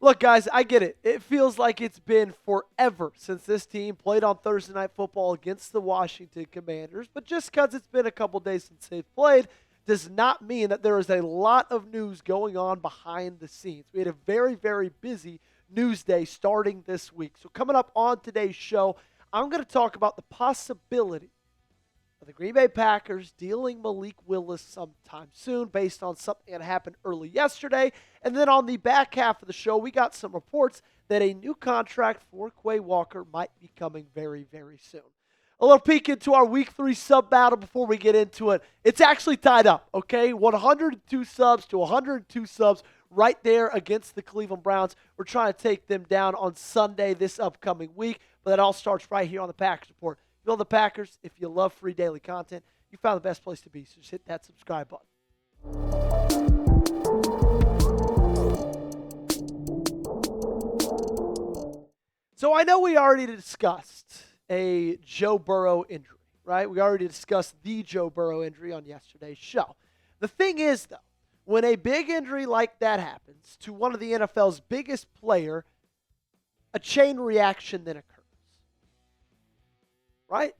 Look, guys, I get it. It feels like it's been forever since this team played on Thursday Night Football against the Washington Commanders. But just because it's been a couple days since they've played does not mean that there is a lot of news going on behind the scenes. We had a very, very busy news day starting this week. So coming up on today's show, I'm going to talk about the possibility of the Green Bay Packers dealing Malik Willis sometime soon based on something that happened early yesterday. And then on the back half of the show, we got some reports that a new contract for Quay Walker might be coming very, very soon. A little peek into our Week 3 sub battle before we get into it. It's actually tied up, okay? 102 subs to 102 subs right there against the Cleveland Browns. We're trying to take them down on Sunday this upcoming week, but that all starts right here on the Packers Report. If you love the Packers, if you love free daily content, you found the best place to be, so just hit that subscribe button. So I know we already discussed a Joe Burrow injury, right? We already discussed the Joe Burrow injury on yesterday's show. The thing is, though, when a big injury like that happens to one of the NFL's biggest player, a chain reaction then occurs, right?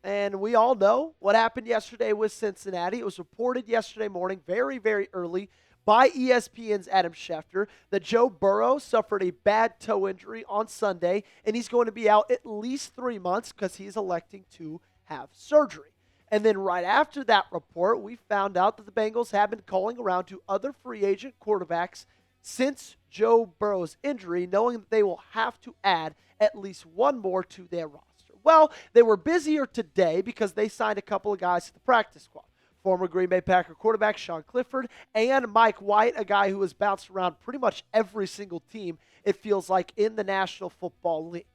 And we all know what happened yesterday with Cincinnati. It was reported yesterday morning, very, very early, by ESPN's Adam Schefter that Joe Burrow suffered a bad toe injury on Sunday, and he's going to be out at least 3 months because he's electing to have surgery. And then right after that report, we found out that the Bengals have been calling around to other free agent quarterbacks since Joe Burrow's injury, knowing that they will have to add at least one more to their roster. Well, they were busier today because they signed a couple of guys to the practice squad. Former Green Bay Packer quarterback Sean Clifford and Mike White, a guy who has bounced around pretty much every single team, it feels like, in the National Football League.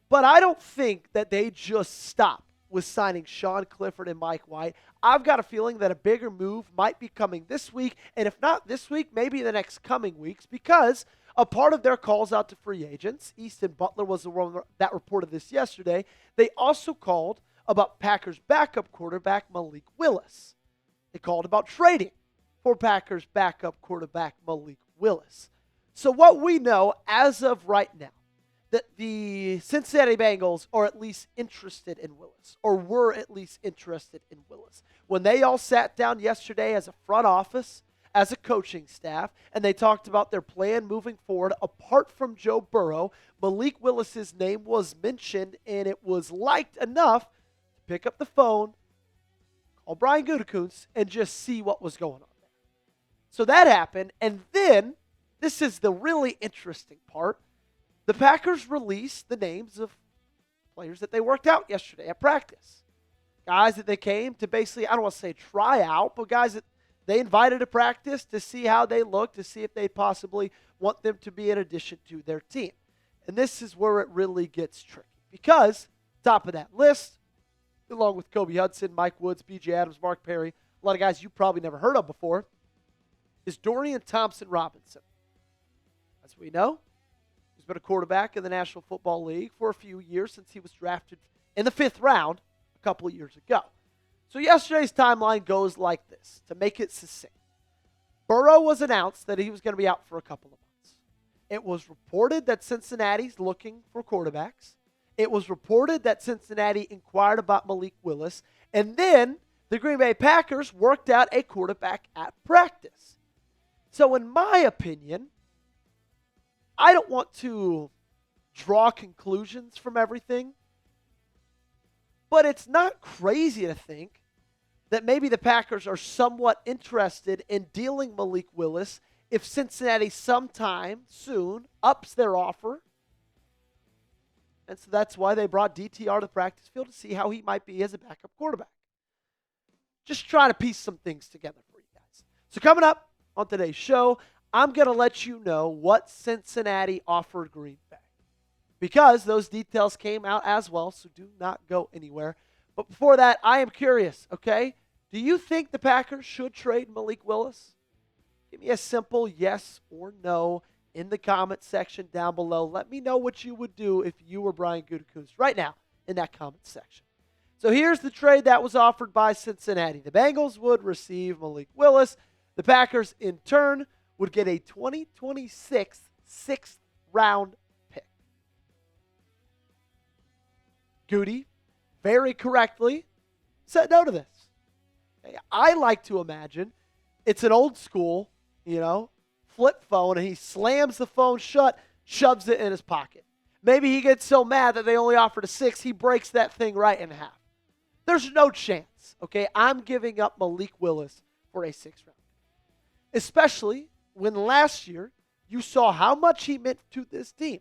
But I don't think that they just stopped with signing Sean Clifford and Mike White. I've got a feeling that a bigger move might be coming this week, and if not this week, maybe the next coming weeks, because a part of their calls out to free agents, Easton Butler was the one that reported this yesterday, they also called about Packers backup quarterback Malik Willis. They called about trading for Packers backup quarterback Malik Willis. So what we know as of right now, that the Cincinnati Bengals are at least interested in Willis, or were at least interested in Willis. When they all sat down yesterday as a front office, as a coaching staff, and they talked about their plan moving forward, apart from Joe Burrow, Malik Willis's name was mentioned, and it was liked enough pick up the phone, call Brian Gutekunst, and just see what was going on there. So that happened, and then, this is the really interesting part, the Packers released the names of players that they worked out yesterday at practice. Guys that they came to basically, I don't want to say try out, but guys that they invited to practice to see how they look, to see if they possibly want them to be an addition to their team. And this is where it really gets tricky, because top of that list, along with Kobe Hudson, Mike Woods, B.J. Adams, Mark Perry, a lot of guys you probably never heard of before, is Dorian Thompson-Robinson. As we know, he's been a quarterback in the National Football League for a few years since he was drafted in the 5th round a couple of years ago. So yesterday's timeline goes like this, to make it succinct. Burrow was announced that he was going to be out for a couple of months. It was reported that Cincinnati's looking for quarterbacks. It was reported that Cincinnati inquired about Malik Willis, and then the Green Bay Packers worked out a quarterback at practice. So in my opinion, I don't want to draw conclusions from everything, but it's not crazy to think that maybe the Packers are somewhat interested in dealing Malik Willis if Cincinnati sometime soon ups their offer. And so that's why they brought DTR to the practice field to see how he might be as a backup quarterback. Just trying to piece some things together for you guys. So coming up on today's show, I'm going to let you know what Cincinnati offered Green Bay, because those details came out as well, so do not go anywhere. But before that, I am curious, okay? Do you think the Packers should trade Malik Willis? Give me a simple yes or no in the comment section down below. Let me know what you would do if you were Brian Gutekunst right now in that comment section. So here's the trade that was offered by Cincinnati. The Bengals would receive Malik Willis. The Packers, in turn, would get a 2026 6th round pick. Goody, very correctly, said no to this. I like to imagine it's an old school, flip phone, and he slams the phone shut, shoves it in his pocket. Maybe he gets so mad that they only offered a 6, he breaks that thing right in half. There's no chance, okay? I'm giving up Malik Willis for a 6th round. Especially when last year you saw how much he meant to this team.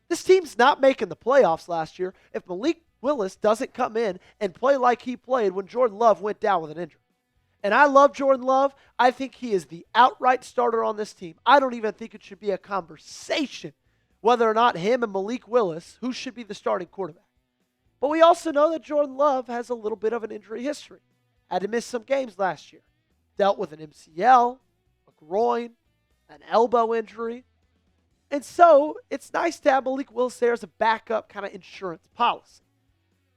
This team's not making the playoffs last year if Malik Willis doesn't come in and play like he played when Jordan Love went down with an injury. And I love Jordan Love. I think he is the outright starter on this team. I don't even think it should be a conversation whether or not him and Malik Willis, who should be the starting quarterback. But we also know that Jordan Love has a little bit of an injury history. Had to miss some games last year. Dealt with an MCL, a groin, an elbow injury. And so it's nice to have Malik Willis there as a backup kind of insurance policy.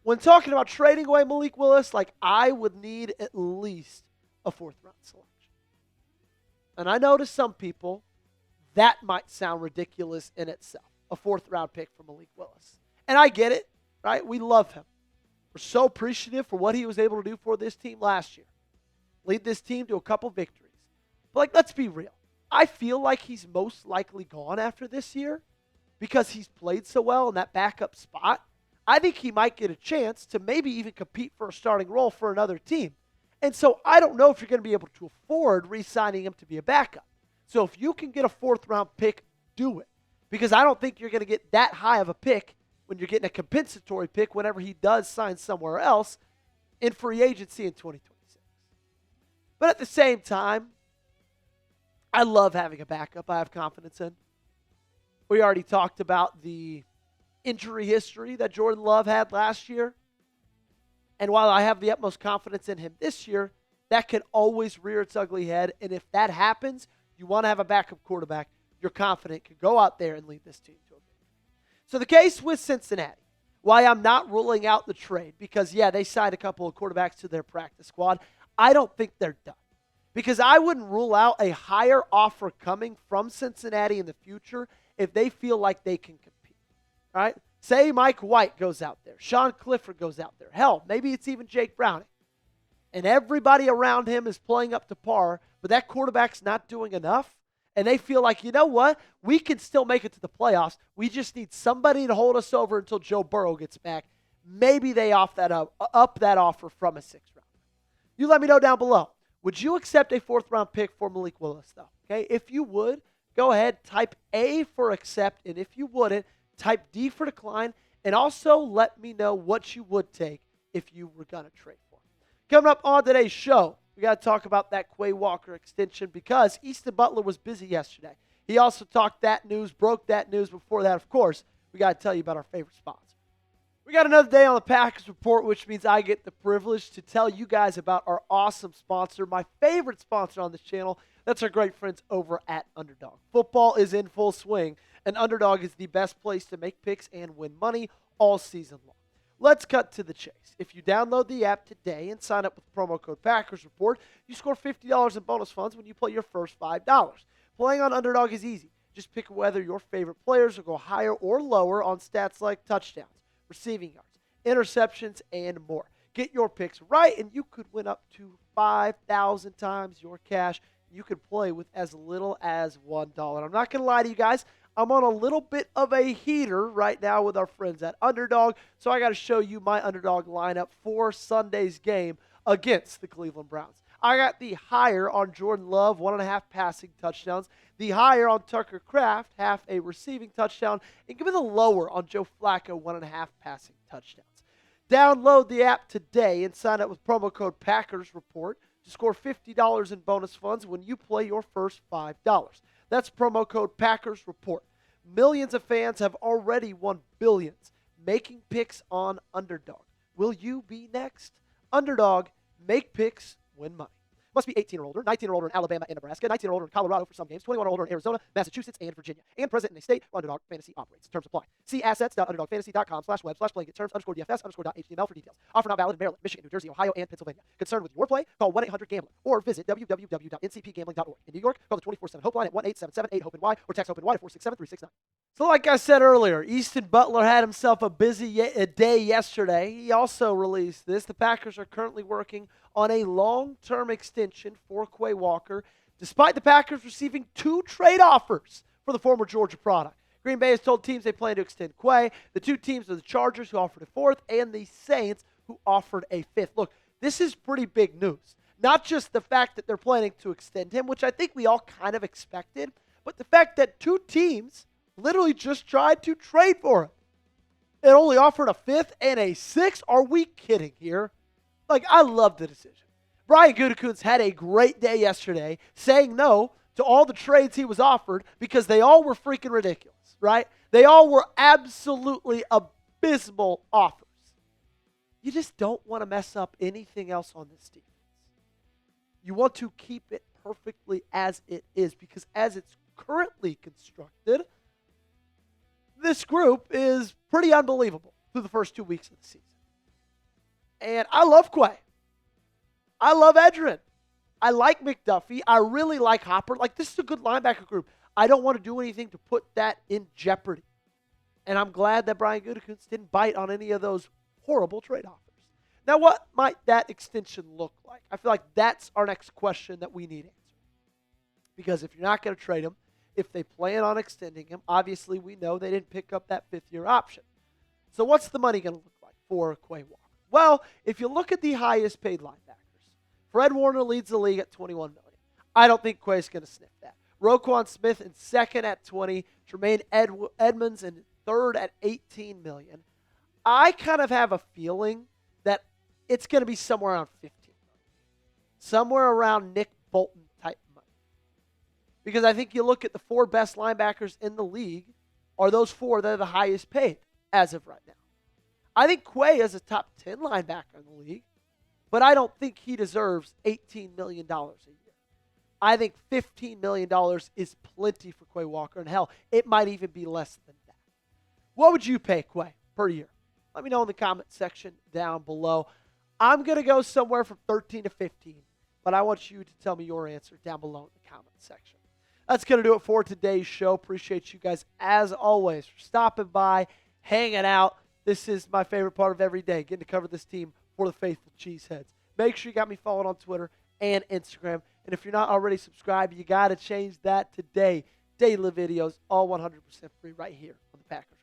When talking about trading away Malik Willis, I would need at least a 4th round selection. And I know to some people that might sound ridiculous in itself, a 4th round pick for Malik Willis. And I get it, right? We love him. We're so appreciative for what he was able to do for this team last year. Lead this team to a couple victories. But let's be real. I feel like he's most likely gone after this year because he's played so well in that backup spot. I think he might get a chance to maybe even compete for a starting role for another team. And so I don't know if you're going to be able to afford re-signing him to be a backup. So if you can get a 4th round pick, do it. Because I don't think you're going to get that high of a pick when you're getting a compensatory pick whenever he does sign somewhere else in free agency in 2026. But at the same time, I love having a backup I have confidence in. We already talked about the injury history that Jordan Love had last year. And while I have the utmost confidence in him this year, that can always rear its ugly head. And if that happens, you want to have a backup quarterback you're confident can go out there and lead this team to a victory. So the case with Cincinnati, why I'm not ruling out the trade, because, they signed a couple of quarterbacks to their practice squad. I don't think they're done. Because I wouldn't rule out a higher offer coming from Cincinnati in the future if they feel like they can compete. Right? Say Mike White goes out there. Sean Clifford goes out there. Hell, maybe it's even Jake Browning. And everybody around him is playing up to par, but that quarterback's not doing enough. And they feel like, you know what? We can still make it to the playoffs. We just need somebody to hold us over until Joe Burrow gets back. Maybe they up that offer from a 6th round. You let me know down below. Would you accept a 4th round pick for Malik Willis, though? Okay, if you would, go ahead, type A for accept, and if you wouldn't, type D for decline, and also let me know what you would take if you were going to trade for him. Coming up on today's show, we got to talk about that Quay Walker extension because Easton Butler was busy yesterday. He also talked that news, broke that news. Before that, of course, we got to tell you about our favorite sponsor. We got another day on the Packers Report, which means I get the privilege to tell you guys about our awesome sponsor, my favorite sponsor on this channel. That's our great friends over at Underdog. Football is in full swing, and Underdog is the best place to make picks and win money all season long. Let's cut to the chase. If you download the app today and sign up with promo code Packers Report, you score $50 in bonus funds when you play your first $5. Playing on Underdog is easy. Just pick whether your favorite players will go higher or lower on stats like touchdowns, receiving yards, interceptions, and more. Get your picks right, and you could win up to 5,000 times your cash. You could play with as little as $1. I'm not going to lie to you guys. I'm on a little bit of a heater right now with our friends at Underdog, so I got to show you my Underdog lineup for Sunday's game against the Cleveland Browns. I got the higher on Jordan Love, 1.5 passing touchdowns, the higher on Tucker Kraft, half a receiving touchdown, and give me the lower on Joe Flacco, 1.5 passing touchdowns. Download the app today and sign up with promo code Packers Report to score $50 in bonus funds when you play your first $5. That's promo code Packers Report. Millions of fans have already won billions making picks on Underdog. Will you be next? Underdog, make picks, win money. Must be 18 or older, 19 or older in Alabama and Nebraska, 19 or older in Colorado for some games, 21 or older in Arizona, Massachusetts, and Virginia, and present in a state where Underdog Fantasy operates. Terms apply. See assets.underdogfantasy.com/web/play. Get terms_dfs_.html for details. Offer not valid in Maryland, Michigan, New Jersey, Ohio, and Pennsylvania. Concerned with your play? Call 1-800-GAMBLER or visit www.ncpgambling.org. In New York, call the 24/7 Hope line at 1-877-8-HOPE-NY or text HOPE-NY to 467-369. So like I said earlier, Easton Butler had himself a busy day yesterday. He also released this. The Packers are currently working on a long-term extension for Quay Walker, despite the Packers receiving 2 trade offers for the former Georgia product. Green Bay has told teams they plan to extend Quay. The 2 teams are the Chargers, who offered a 4th, and the Saints, who offered a 5th. Look, this is pretty big news. Not just the fact that they're planning to extend him, which I think we all kind of expected, but the fact that 2 teams literally just tried to trade for him. It only offered a 5th and a 6th. Are we kidding here? Like, I love the decision. Brian Gutekunst had a great day yesterday saying no to all the trades he was offered because they all were freaking ridiculous, right? They all were absolutely abysmal offers. You just don't want to mess up anything else on this defense. You want to keep it perfectly as it is because as it's currently constructed, this group is pretty unbelievable through the first 2 weeks of the season. And I love Quay. I love Edgerrin. I like McDuffie. I really like Hopper. Like, this is a good linebacker group. I don't want to do anything to put that in jeopardy. And I'm glad that Brian Gutekunst didn't bite on any of those horrible trade offers. Now, what might that extension look like? I feel like that's our next question that we need answered. Because if you're not going to trade him, if they plan on extending him, obviously we know they didn't pick up that 5th-year option. So what's the money going to look like for Quay Walker? Well, if you look at the highest paid linebackers, Fred Warner leads the league at $21 million. I don't think Quay's going to sniff that. Roquan Smith in 2nd at $20 million. Tremaine Edmonds in 3rd at $18 million. I kind of have a feeling that it's going to be somewhere around $15 million. Somewhere around Nick Bolton type money. Because I think you look at the 4 best linebackers in the league are those 4 that are the highest paid as of right now. I think Quay is a top 10 linebacker in the league, but I don't think he deserves $18 million a year. I think $15 million is plenty for Quay Walker, and hell, it might even be less than that. What would you pay Quay per year? Let me know in the comment section down below. I'm going to go somewhere from 13 to 15, but I want you to tell me your answer down below in the comment section. That's going to do it for today's show. Appreciate you guys, as always, for stopping by, hanging out. This is my favorite part of every day, getting to cover this team for the faithful Cheeseheads. Make sure you got me followed on Twitter and Instagram. And if you're not already subscribed, you got to change that today. Daily videos, all 100% free right here on the Packers.